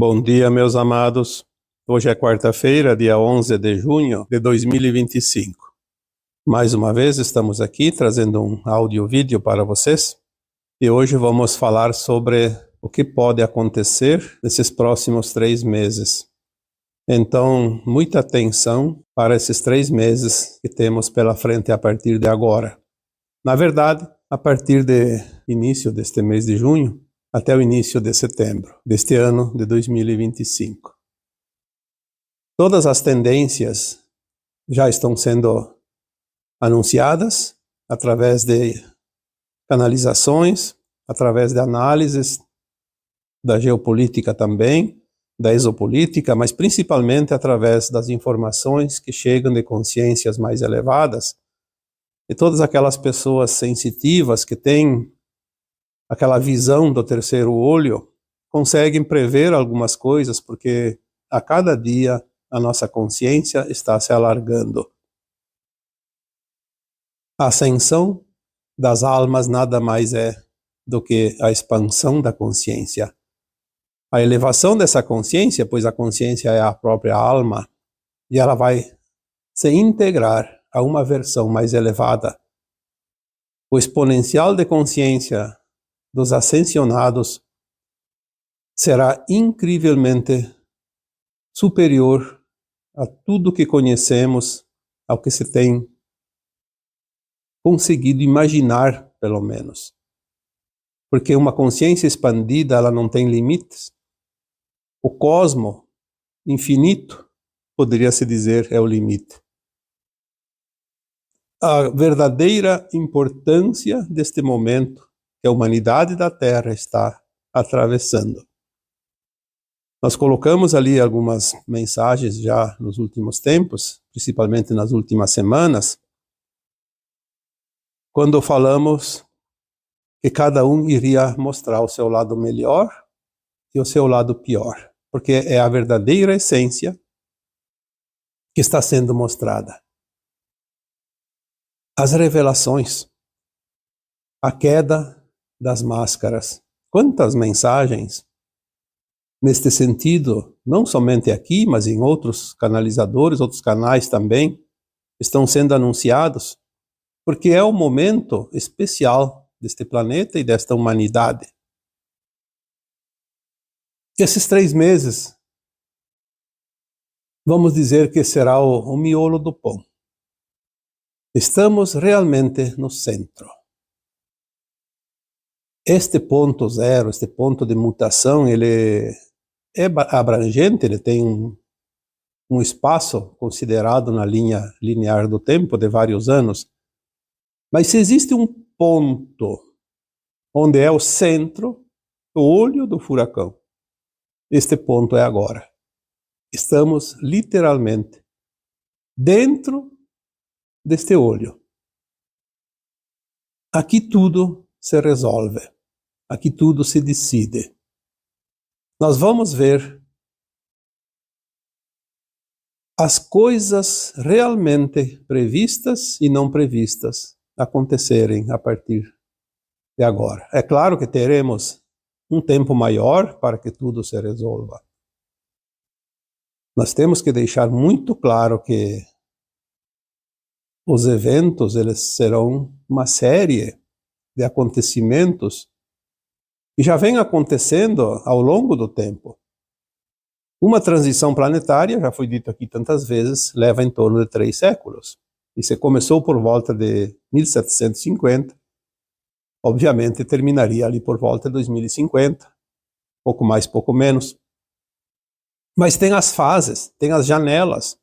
Bom dia, meus amados. Hoje é quarta-feira, dia 11 de junho de 2025. Mais uma vez estamos aqui trazendo um áudio-vídeo para vocês. E hoje vamos falar sobre o que pode acontecer nesses próximos 3 meses. Então, muita atenção para esses 3 meses que temos pela frente a partir de agora. Na verdade, a partir do início deste mês de junho, até o início de setembro deste ano de 2025. Todas as tendências já estão sendo anunciadas através de canalizações, através de análises da geopolítica também, da exopolítica, mas principalmente através das informações que chegam de consciências mais elevadas, e todas aquelas pessoas sensitivas que têm aquela visão do terceiro olho, conseguem prever algumas coisas, porque a cada dia a nossa consciência está se alargando. A ascensão das almas nada mais é do que a expansão da consciência. A elevação dessa consciência, pois a consciência é a própria alma, e ela vai se integrar a uma versão mais elevada. O exponencial de consciência dos ascensionados será incrivelmente superior a tudo que conhecemos, ao que se tem conseguido imaginar, pelo menos. Porque uma consciência expandida, ela não tem limites. O cosmo infinito, poderia-se dizer, é o limite. A verdadeira importância deste momento que a humanidade da Terra está atravessando. Nós colocamos ali algumas mensagens já nos últimos tempos, principalmente nas últimas semanas, quando falamos que cada um iria mostrar o seu lado melhor e o seu lado pior, porque é a verdadeira essência que está sendo mostrada. As revelações, a queda das máscaras. Quantas mensagens neste sentido, não somente aqui, mas em outros canalizadores, outros canais também, estão sendo anunciados, porque é um momento especial deste planeta e desta humanidade. Esses 3 meses, vamos dizer que será o miolo do pão. Estamos realmente no centro. Este ponto zero, este ponto de mutação, ele é abrangente, ele tem um espaço considerado na linha linear do tempo de vários anos. Mas se existe um ponto onde é o centro, o olho do furacão, este ponto é agora. Estamos literalmente dentro deste olho. Aqui tudo se resolve. Aqui tudo se decide. Nós vamos ver as coisas realmente previstas e não previstas acontecerem a partir de agora. É claro que teremos um tempo maior para que tudo se resolva. Nós temos que deixar muito claro que os eventos, eles serão uma série de acontecimentos que já vem acontecendo ao longo do tempo. Uma transição planetária, já foi dito aqui tantas vezes, leva em torno de 3 séculos. E se começou por volta de 1750, obviamente terminaria ali por volta de 2050, pouco mais, pouco menos. Mas tem as fases, tem as janelas,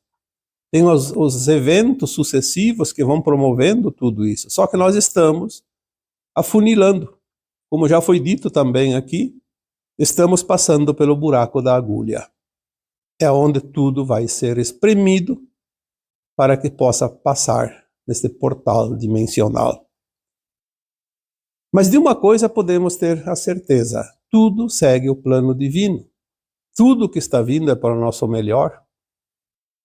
tem os eventos sucessivos que vão promovendo tudo isso. Só que nós estamos afunilando. Como já foi dito também aqui, estamos passando pelo buraco da agulha. É onde tudo vai ser espremido para que possa passar neste portal dimensional. Mas de uma coisa podemos ter a certeza: tudo segue o plano divino. Tudo que está vindo é para o nosso melhor.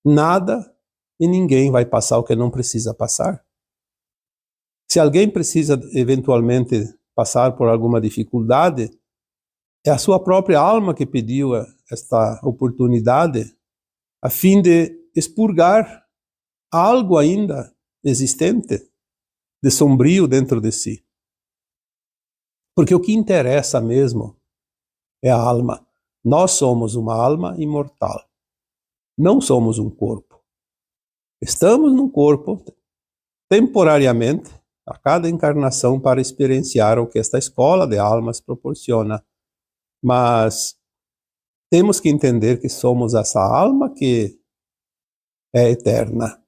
Nada e ninguém vai passar o que não precisa passar. Se alguém precisa eventualmente passar por alguma dificuldade, é a sua própria alma que pediu esta oportunidade a fim de expurgar algo ainda existente de sombrio dentro de si. Porque o que interessa mesmo é a alma. Nós somos uma alma imortal. Não somos um corpo. Estamos num corpo temporariamente, a cada encarnação, para experienciar o que esta escola de almas proporciona. Mas temos que entender que somos essa alma que é eterna.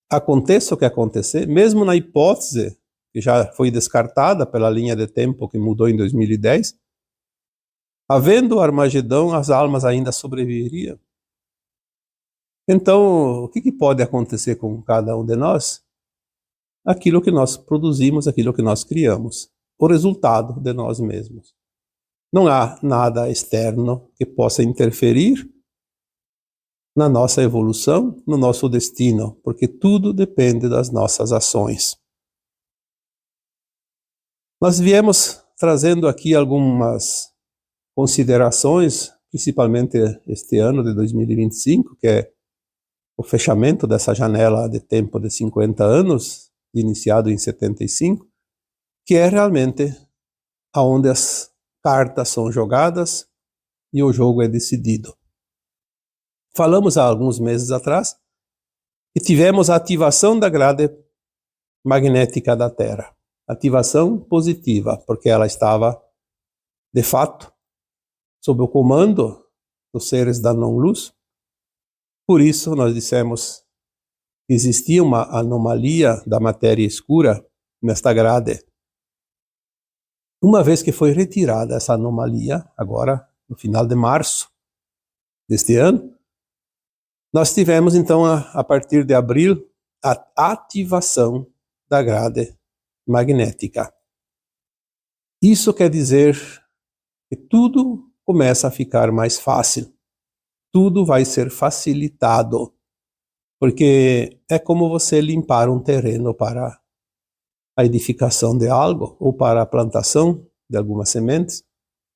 Aconteça o que acontecer, mesmo na hipótese que já foi descartada pela linha de tempo que mudou em 2010, havendo o Armagedão, as almas ainda sobreviveriam. Então, o que pode acontecer com cada um de nós? Aquilo que nós produzimos, aquilo que nós criamos, o resultado de nós mesmos. Não há nada externo que possa interferir na nossa evolução, no nosso destino, porque tudo depende das nossas ações. Nós viemos trazendo aqui algumas considerações, principalmente este ano de 2025, que é o fechamento dessa janela de tempo de 50 anos, iniciado em 75, que é realmente aonde as cartas são jogadas e o jogo é decidido. Falamos há alguns meses atrás que tivemos a ativação da grade magnética da Terra. Ativação positiva, porque ela estava, de fato, sob o comando dos seres da não-luz. Por isso, nós dissemos que existia uma anomalia da matéria escura nesta grade. Uma vez que foi retirada essa anomalia, agora, no final de março deste ano, nós tivemos, então, a partir de abril, a ativação da grade magnética. Isso quer dizer que tudo começa a ficar mais fácil. Tudo vai ser facilitado, porque é como você limpar um terreno para a edificação de algo ou para a plantação de algumas sementes.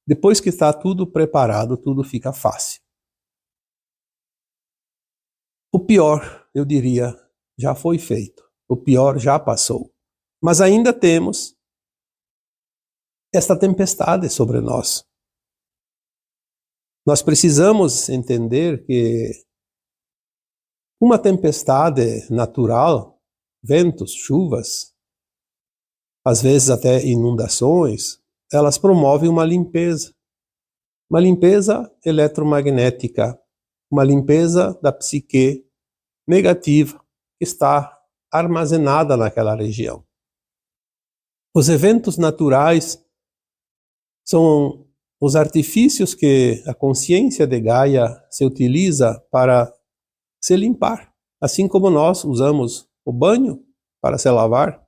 Depois que está tudo preparado, tudo fica fácil. O pior, eu diria, já foi feito. O pior já passou. Mas ainda temos esta tempestade sobre nós. Nós precisamos entender que uma tempestade natural, ventos, chuvas, às vezes até inundações, elas promovem uma limpeza eletromagnética, uma limpeza da psique negativa que está armazenada naquela região. Os eventos naturais são os artifícios que a consciência de Gaia se utiliza para se limpar, assim como nós usamos o banho para se lavar,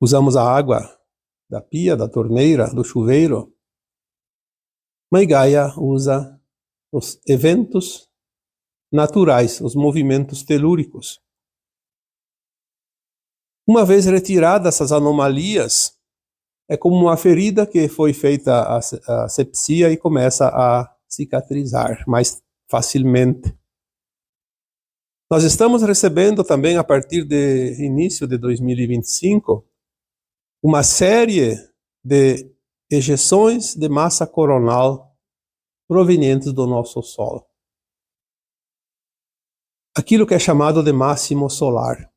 usamos a água da pia, da torneira, do chuveiro. Mãe Gaia usa os eventos naturais, os movimentos telúricos. Uma vez retiradas essas anomalias, é como uma ferida que foi feita a asepsia e começa a cicatrizar mais facilmente. Nós estamos recebendo também, a partir do início de 2025, uma série de ejeções de massa coronal provenientes do nosso Sol. Aquilo que é chamado de máximo solar.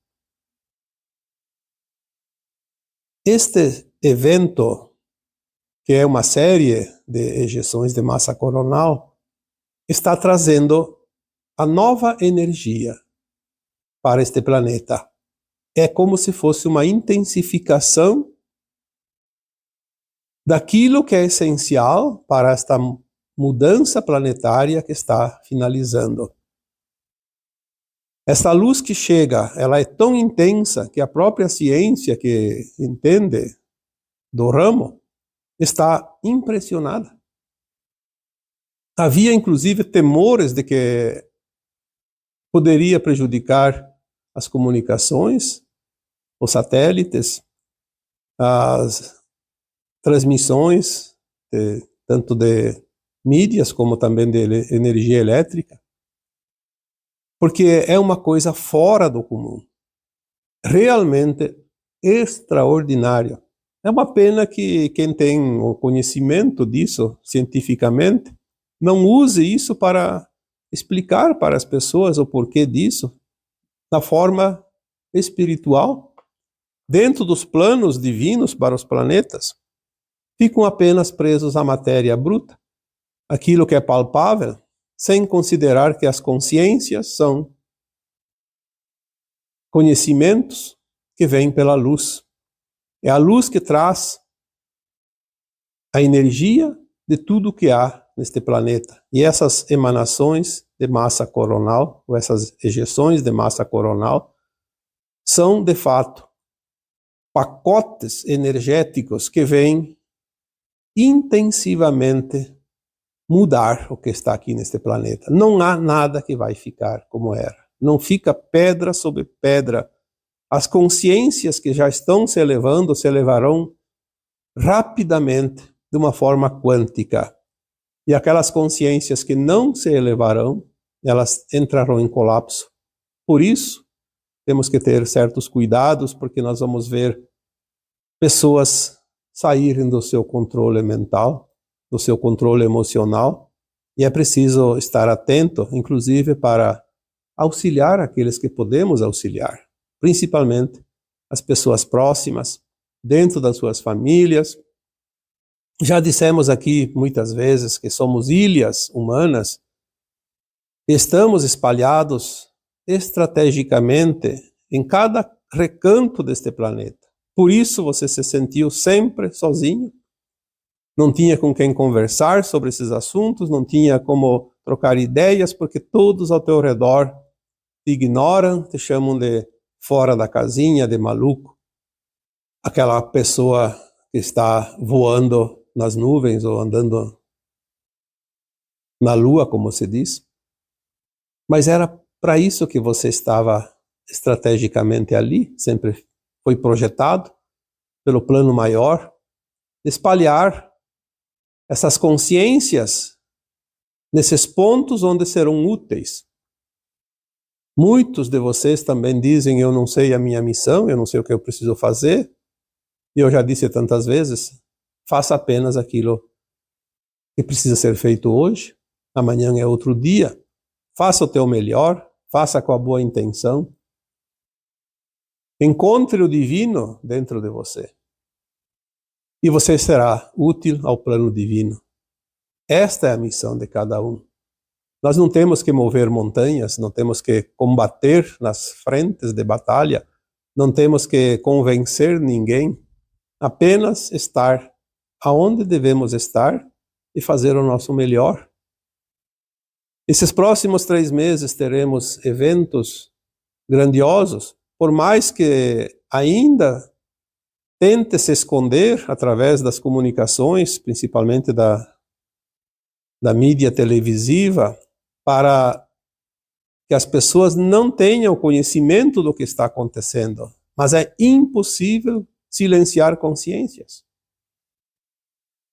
Este evento, que é uma série de ejeções de massa coronal, está trazendo a nova energia para este planeta. É como se fosse uma intensificação daquilo que é essencial para esta mudança planetária que está finalizando. Essa luz que chega, ela é tão intensa que a própria ciência que entende do ramo está impressionada. Havia inclusive temores de que poderia prejudicar as comunicações, os satélites, as transmissões, tanto de mídias, como também de energia elétrica, porque é uma coisa fora do comum, realmente extraordinária. É uma pena que quem tem o conhecimento disso cientificamente não use isso para explicar para as pessoas o porquê disso, na forma espiritual, dentro dos planos divinos para os planetas. Ficam apenas presos à matéria bruta, aquilo que é palpável, sem considerar que as consciências são conhecimentos que vêm pela luz. É a luz que traz a energia de tudo que há neste planeta. E essas emanações de massa coronal, ou essas ejeções de massa coronal, são, de fato, pacotes energéticos que vêm intensivamente mudar o que está aqui neste planeta. Não há nada que vai ficar como era. Não fica pedra sobre pedra. As consciências que já estão se elevando se elevarão rapidamente de uma forma quântica. E aquelas consciências que não se elevarão, elas entrarão em colapso. Por isso, temos que ter certos cuidados, porque nós vamos ver pessoas saírem do seu controle mental, do seu controle emocional, e é preciso estar atento, inclusive, para auxiliar aqueles que podemos auxiliar, principalmente as pessoas próximas, dentro das suas famílias. Já dissemos aqui muitas vezes que somos ilhas humanas, estamos espalhados estrategicamente em cada recanto deste planeta. Por isso você se sentiu sempre sozinho, não tinha com quem conversar sobre esses assuntos, não tinha como trocar ideias, porque todos ao teu redor te ignoram, te chamam de fora da casinha, de maluco. Aquela pessoa que está voando nas nuvens ou andando na lua, como se diz. Mas era para isso que você estava estrategicamente ali, sempre foi projetado pelo plano maior, espalhar essas consciências nesses pontos onde serão úteis. Muitos de vocês também dizem: eu não sei a minha missão, eu não sei o que eu preciso fazer. E eu já disse tantas vezes: faça apenas aquilo que precisa ser feito hoje, amanhã é outro dia. Faça o teu melhor, faça com a boa intenção. Encontre o divino dentro de você. E você será útil ao plano divino. Esta é a missão de cada um. Nós não temos que mover montanhas, não temos que combater nas frentes de batalha, não temos que convencer ninguém, apenas estar aonde devemos estar e fazer o nosso melhor. Esses próximos 3 meses teremos eventos grandiosos, por mais que ainda tente se esconder através das comunicações, principalmente da mídia televisiva, para que as pessoas não tenham conhecimento do que está acontecendo. Mas é impossível silenciar consciências.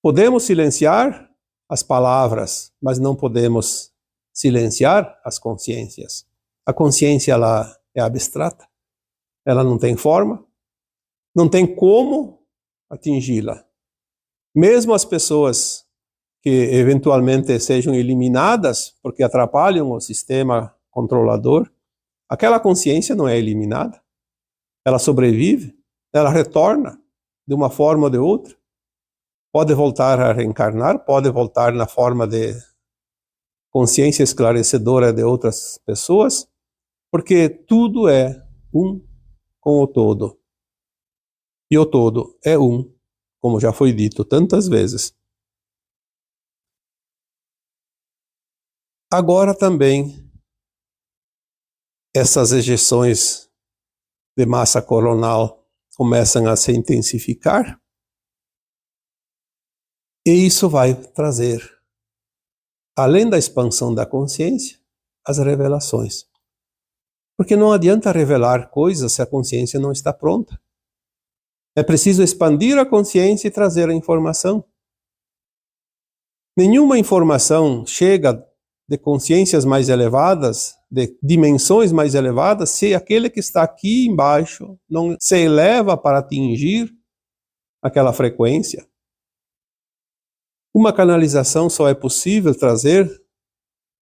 Podemos silenciar as palavras, mas não podemos silenciar as consciências. A consciência, ela é abstrata, ela não tem forma, não tem como atingi-la. Mesmo as pessoas que eventualmente sejam eliminadas porque atrapalham o sistema controlador, aquela consciência não é eliminada. Ela sobrevive, ela retorna de uma forma ou de outra. Pode voltar a reencarnar, pode voltar na forma de consciência esclarecedora de outras pessoas, porque tudo é um com o todo. E o todo é um, como já foi dito tantas vezes. Agora também, essas ejeções de massa coronal começam a se intensificar, e isso vai trazer, além da expansão da consciência, as revelações. Porque não adianta revelar coisas se a consciência não está pronta. É preciso expandir a consciência e trazer a informação. Nenhuma informação chega de consciências mais elevadas, de dimensões mais elevadas, se aquele que está aqui embaixo não se eleva para atingir aquela frequência. Uma canalização só é possível trazer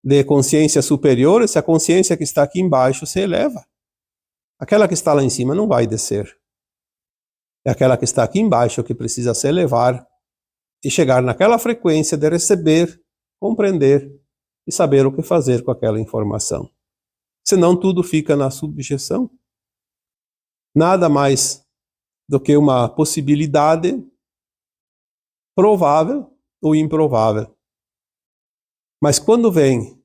de consciências superiores se a consciência que está aqui embaixo se eleva. Aquela que está lá em cima não vai descer. É aquela que está aqui embaixo que precisa se elevar e chegar naquela frequência de receber, compreender e saber o que fazer com aquela informação. Senão tudo fica na subjeção. Nada mais do que uma possibilidade provável ou improvável. Mas quando vem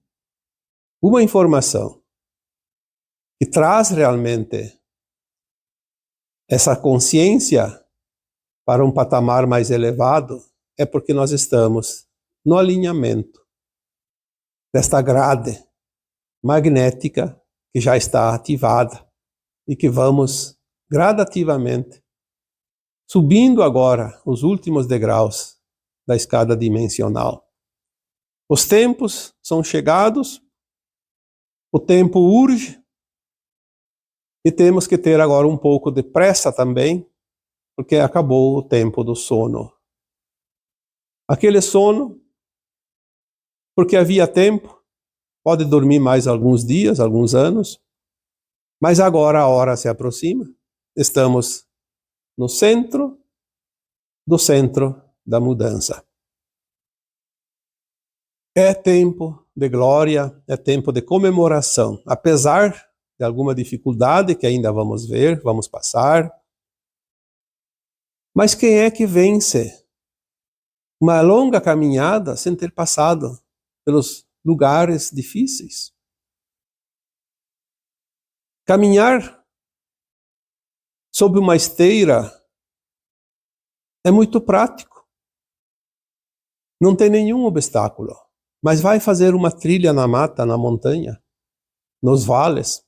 uma informação que traz realmente essa consciência para um patamar mais elevado, é porque nós estamos no alinhamento desta grade magnética que já está ativada e que vamos gradativamente subindo agora os últimos degraus da escada dimensional. Os tempos são chegados, o tempo urge, e temos que ter agora um pouco de pressa também, porque acabou o tempo do sono. Aquele sono, porque havia tempo, pode dormir mais alguns dias, alguns anos, mas agora a hora se aproxima. Estamos no centro do centro da mudança. É tempo de glória, é tempo de comemoração, apesar de alguma dificuldade que ainda vamos ver, vamos passar. Mas quem é que vence uma longa caminhada sem ter passado pelos lugares difíceis? Caminhar sob uma esteira é muito prático. Não tem nenhum obstáculo. Mas vai fazer uma trilha na mata, na montanha, nos vales.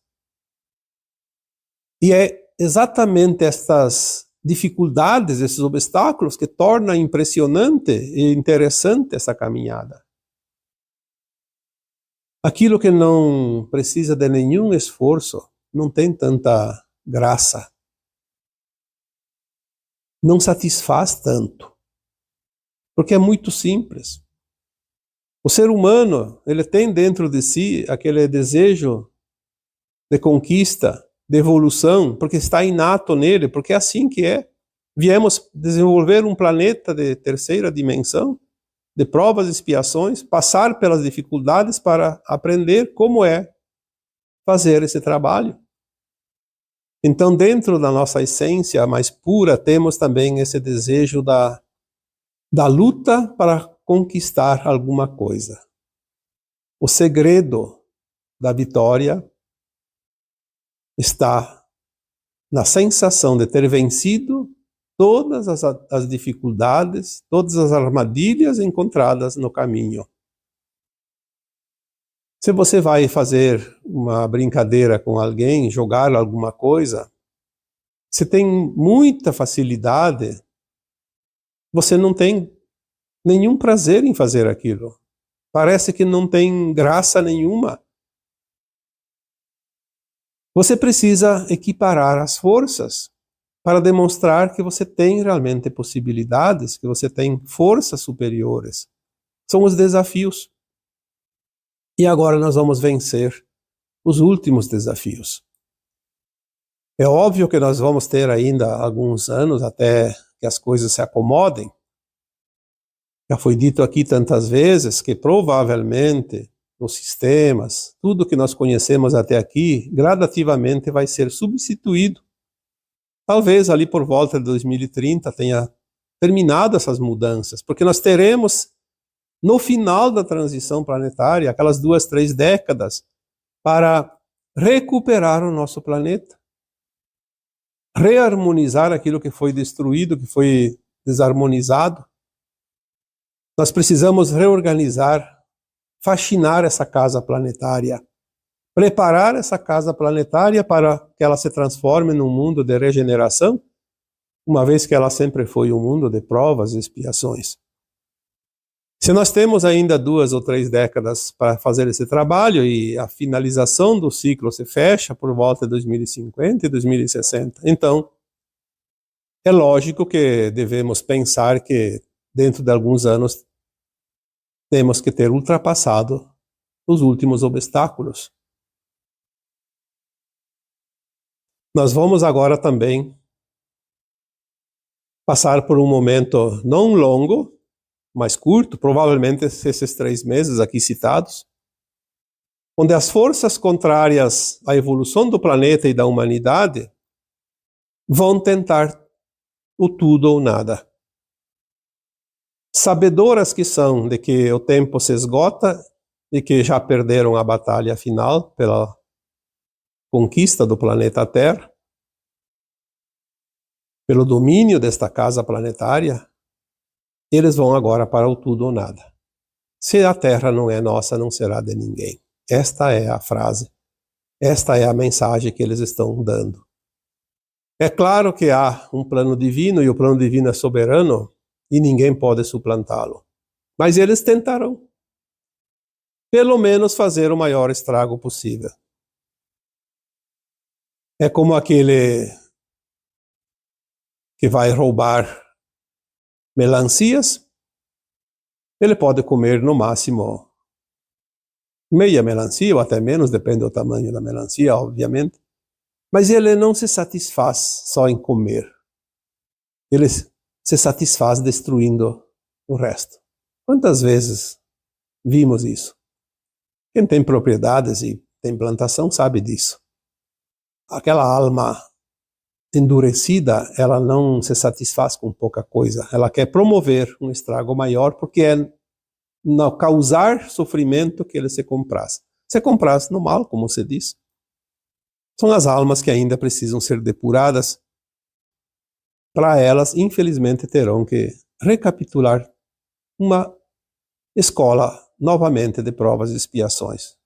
E é exatamente estas dificuldades, esses obstáculos, que tornam impressionante e interessante essa caminhada. Aquilo que não precisa de nenhum esforço, não tem tanta graça. Não satisfaz tanto. Porque é muito simples. O ser humano, ele tem dentro de si aquele desejo de conquista, de evolução, porque está inato nele, porque é assim que é. Viemos desenvolver um planeta de terceira dimensão, de provas e expiações, passar pelas dificuldades para aprender como é fazer esse trabalho. Então, dentro da nossa essência mais pura, temos também esse desejo da luta para conquistar alguma coisa. O segredo da vitória está na sensação de ter vencido todas as dificuldades, todas as armadilhas encontradas no caminho. Se você vai fazer uma brincadeira com alguém, jogar alguma coisa, você tem muita facilidade, você não tem nenhum prazer em fazer aquilo. Parece que não tem graça nenhuma. Você precisa equiparar as forças para demonstrar que você tem realmente possibilidades, que você tem forças superiores. São os desafios. E agora nós vamos vencer os últimos desafios. É óbvio que nós vamos ter ainda alguns anos até que as coisas se acomodem. Já foi dito aqui tantas vezes que provavelmente os sistemas, tudo que nós conhecemos até aqui, gradativamente vai ser substituído. Talvez ali por volta de 2030 tenha terminado essas mudanças, porque nós teremos, no final da transição planetária, aquelas 2, 3 décadas, para recuperar o nosso planeta, reharmonizar aquilo que foi destruído, que foi desarmonizado. Nós precisamos reorganizar, faxinar essa casa planetária, preparar essa casa planetária para que ela se transforme num mundo de regeneração, uma vez que ela sempre foi um mundo de provas e expiações. Se nós temos ainda 2 ou 3 décadas para fazer esse trabalho e a finalização do ciclo se fecha por volta de 2050 e 2060, então é lógico que devemos pensar que dentro de alguns anos temos que ter ultrapassado os últimos obstáculos. Nós vamos agora também passar por um momento não longo, mais curto, provavelmente esses 3 meses aqui citados, onde as forças contrárias à evolução do planeta e da humanidade vão tentar o tudo ou nada. Sabedoras que são de que o tempo se esgota e que já perderam a batalha final pela conquista do planeta Terra, pelo domínio desta casa planetária, eles vão agora para o tudo ou nada. Se a Terra não é nossa, não será de ninguém. Esta é a frase, esta é a mensagem que eles estão dando. É claro que há um plano divino e o plano divino é soberano e ninguém pode suplantá-lo. Mas eles tentarão, pelo menos, fazer o maior estrago possível. É como aquele que vai roubar melancias, ele pode comer no máximo meia melancia, ou até menos, depende do tamanho da melancia, obviamente, mas ele não se satisfaz só em comer, ele se satisfaz destruindo o resto. Quantas vezes vimos isso? Quem tem propriedades e tem plantação sabe disso. Aquela alma endurecida, ela não se satisfaz com pouca coisa. Ela quer promover um estrago maior, porque é no causar sofrimento que ele se compraz. Se compraz no mal, como se diz. São as almas que ainda precisam ser depuradas. Para elas, infelizmente, terão que recapitular uma escola novamente de provas e expiações.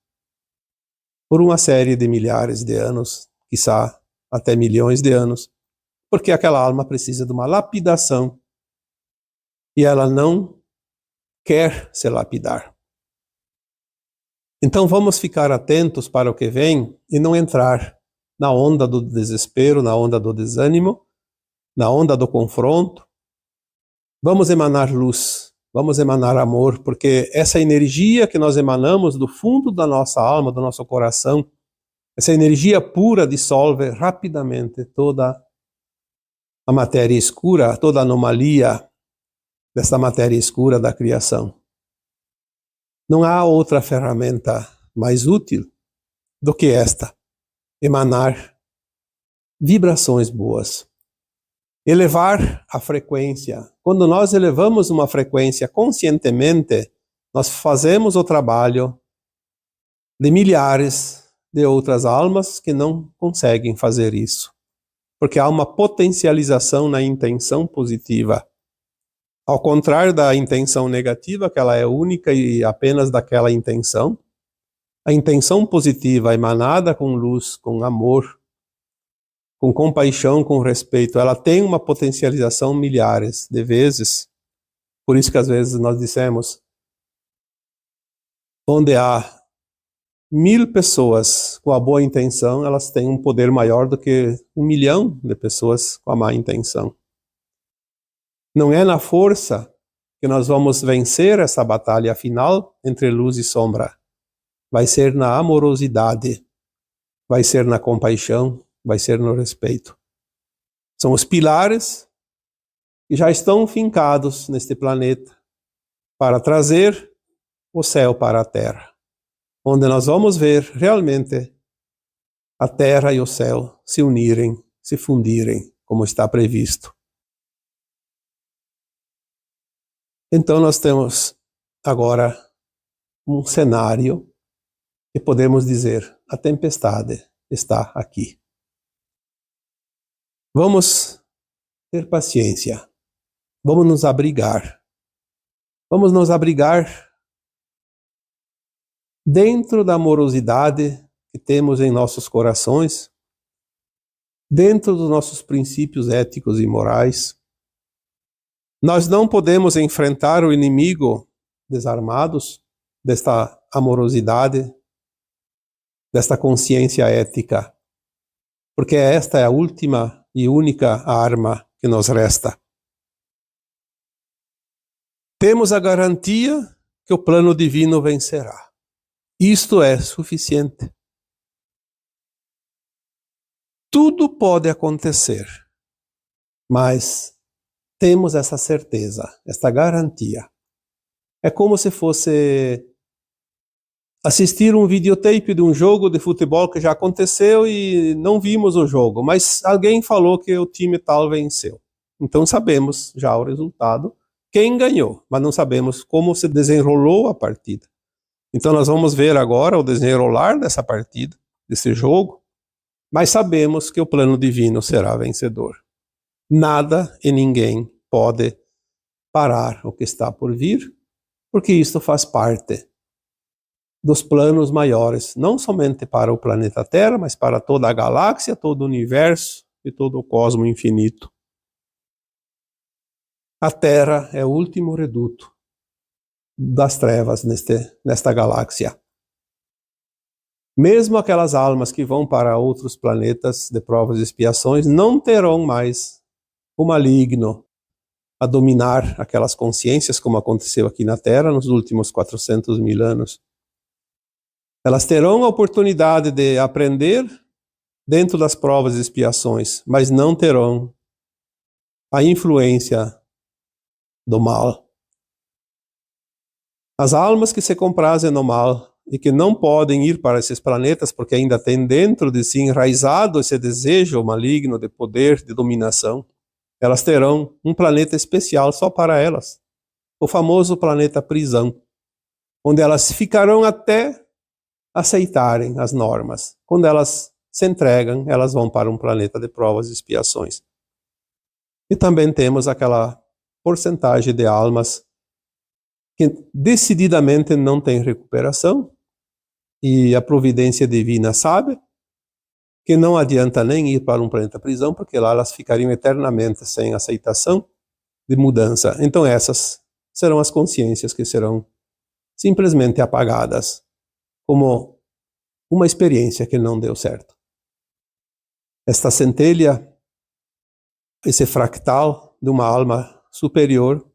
Por uma série de milhares de anos, quiçá até milhões de anos, porque aquela alma precisa de uma lapidação e ela não quer se lapidar. Então vamos ficar atentos para o que vem e não entrar na onda do desespero, na onda do desânimo, na onda do confronto. Vamos emanar luz, vamos emanar amor, porque essa energia que nós emanamos do fundo da nossa alma, do nosso coração, essa energia pura dissolve rapidamente toda a matéria escura, toda a anomalia dessa matéria escura da criação. Não há outra ferramenta mais útil do que esta, emanar vibrações boas. Elevar a frequência. Quando nós elevamos uma frequência conscientemente, nós fazemos o trabalho de milhares de outras almas que não conseguem fazer isso. Porque há uma potencialização na intenção positiva. Ao contrário da intenção negativa, que ela é única e apenas daquela intenção, a intenção positiva emanada com luz, com amor, com compaixão, com respeito, ela tem uma potencialização milhares de vezes. Por isso que às vezes nós dissemos, onde há 1000 pessoas com a boa intenção, elas têm um poder maior do que 1 milhão de pessoas com a má intenção. Não é na força que nós vamos vencer essa batalha final entre luz e sombra. Vai ser na amorosidade, vai ser na compaixão, vai ser no respeito. São os pilares que já estão fincados neste planeta para trazer o céu para a terra, onde nós vamos ver realmente a terra e o céu se unirem, se fundirem, como está previsto. Então nós temos agora um cenário que podemos dizer, a tempestade está aqui. Vamos ter paciência, vamos nos abrigar. Vamos nos abrigar dentro da amorosidade que temos em nossos corações, dentro dos nossos princípios éticos e morais. Nós não podemos enfrentar o inimigo desarmados desta amorosidade, desta consciência ética, porque esta é a última e única arma que nos resta. Temos a garantia que o plano divino vencerá. Isto é suficiente. Tudo pode acontecer, mas temos essa certeza, esta garantia. É como se fosse assistir um videotape de um jogo de futebol que já aconteceu e não vimos o jogo, mas alguém falou que o time tal venceu. Então sabemos já o resultado, quem ganhou, mas não sabemos como se desenrolou a partida. Então nós vamos ver agora o desenrolar dessa partida, desse jogo, mas sabemos que o plano divino será vencedor. Nada e ninguém pode parar o que está por vir, porque isto faz parte dos planos maiores, não somente para o planeta Terra, mas para toda a galáxia, todo o universo e todo o cosmo infinito. A Terra é o último reduto das trevas nesta galáxia. Mesmo aquelas almas que vão para outros planetas de provas e expiações não terão mais o maligno a dominar aquelas consciências, como aconteceu aqui na Terra nos últimos 400 mil anos. Elas terão a oportunidade de aprender dentro das provas e expiações, mas não terão a influência do mal. As almas que se comprazem no mal e que não podem ir para esses planetas porque ainda tem dentro de si enraizado esse desejo maligno de poder, de dominação, elas terão um planeta especial só para elas, o famoso planeta prisão, onde elas ficarão até aceitarem as normas. Quando elas se entregam, elas vão para um planeta de provas e expiações. E também temos aquela porcentagem de almas que decididamente não tem recuperação, e a providência divina sabe que não adianta nem ir para um planeta prisão, porque lá elas ficariam eternamente sem aceitação de mudança. Então essas serão as consciências que serão simplesmente apagadas, como uma experiência que não deu certo. Esta centelha, esse fractal de uma alma superior,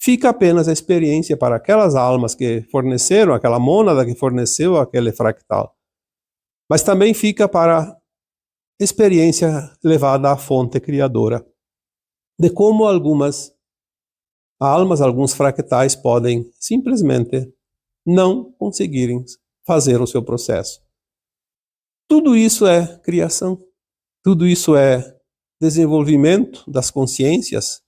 fica apenas a experiência para aquelas almas que forneceram, aquela mônada que forneceu aquele fractal. Mas também fica para a experiência levada à fonte criadora, de como algumas almas, alguns fractais podem simplesmente não conseguirem fazer o seu processo. Tudo isso é criação, tudo isso é desenvolvimento das consciências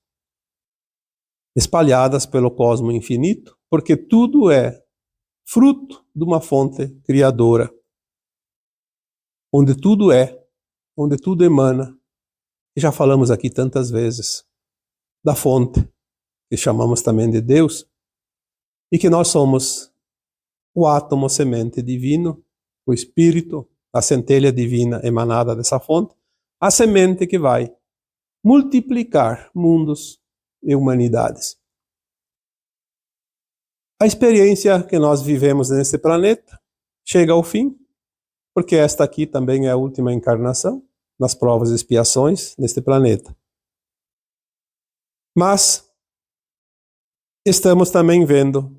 espalhadas pelo cosmo infinito, porque tudo é fruto de uma fonte criadora, onde tudo emana, e já falamos aqui tantas vezes, da fonte, que chamamos também de Deus, e que nós somos o átomo semente divino, o espírito, a centelha divina emanada dessa fonte, a semente que vai multiplicar mundos e humanidades. A experiência que nós vivemos nesse planeta chega ao fim, porque esta aqui também é a última encarnação nas provas e expiações neste planeta. Mas estamos também vendo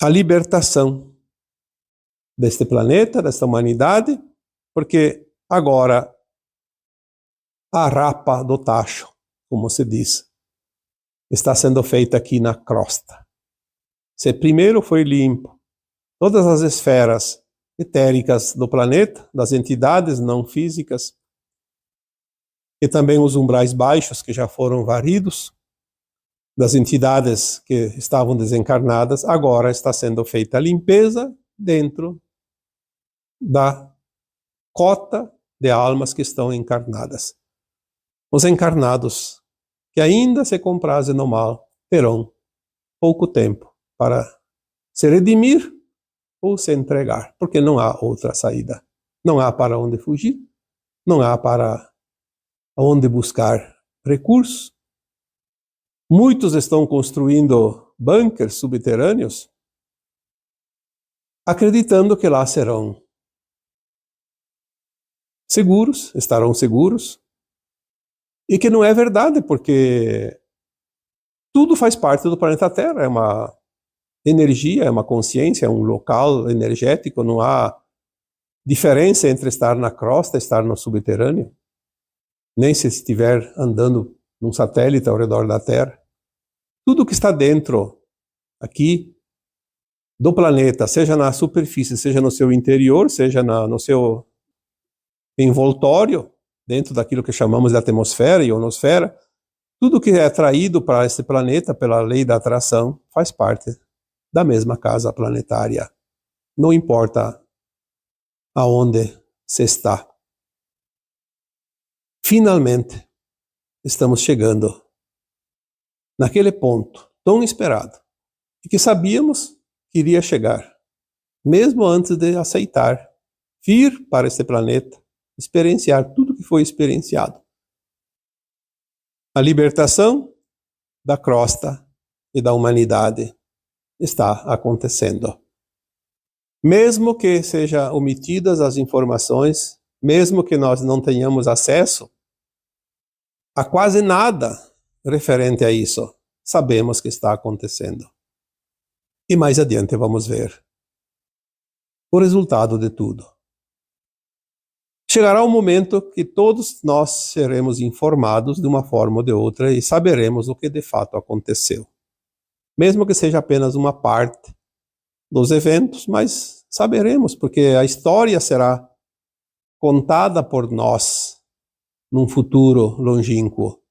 a libertação deste planeta, desta humanidade, porque agora a rapa do tacho, como se diz, está sendo feita aqui na crosta. Se primeiro foi limpo todas as esferas etéricas do planeta, das entidades não físicas, e também os umbrais baixos que já foram varridos, das entidades que estavam desencarnadas, agora está sendo feita a limpeza dentro da cota de almas que estão encarnadas. Os encarnados que ainda se comprazem no mal terão pouco tempo para se redimir ou se entregar, porque não há outra saída. Não há para onde fugir, não há para onde buscar recursos. Muitos estão construindo bunkers subterrâneos, acreditando que lá serão seguros, estarão seguros, e que não é verdade, porque tudo faz parte do planeta Terra, é uma energia, é uma consciência, é um local energético, não há diferença entre estar na crosta e estar no subterrâneo, nem se estiver andando num satélite ao redor da Terra. Tudo que está dentro aqui do planeta, seja na superfície, seja no seu interior, seja no seu envoltório, dentro daquilo que chamamos de atmosfera e ionosfera, tudo que é atraído para esse planeta pela lei da atração faz parte da mesma casa planetária. Não importa aonde se está. Finalmente, estamos chegando naquele ponto tão esperado e que sabíamos que iria chegar, mesmo antes de aceitar vir para este planeta, experienciar tudo que foi experienciado. A libertação da crosta e da humanidade está acontecendo. Mesmo que sejam omitidas as informações, mesmo que nós não tenhamos acesso a quase nada referente a isso, sabemos que está acontecendo. E mais adiante vamos ver o resultado de tudo. Chegará um momento que todos nós seremos informados de uma forma ou de outra e saberemos o que de fato aconteceu. Mesmo que seja apenas uma parte dos eventos, mas saberemos, porque a história será contada por nós num futuro longínquo.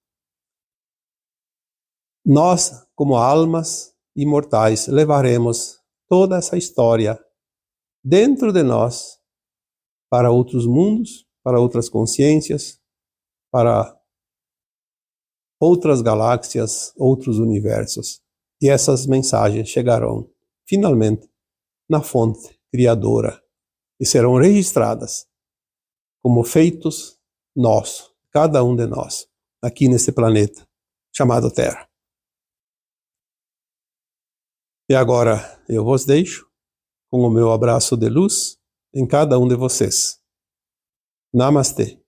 Nós, como almas imortais, levaremos toda essa história dentro de nós para outros mundos, para outras consciências, para outras galáxias, outros universos. E essas mensagens chegarão, finalmente, na fonte criadora e serão registradas como feitos nossos, cada um de nós, aqui nesse planeta chamado Terra. E agora eu vos deixo com o meu abraço de luz em cada um de vocês. Namastê.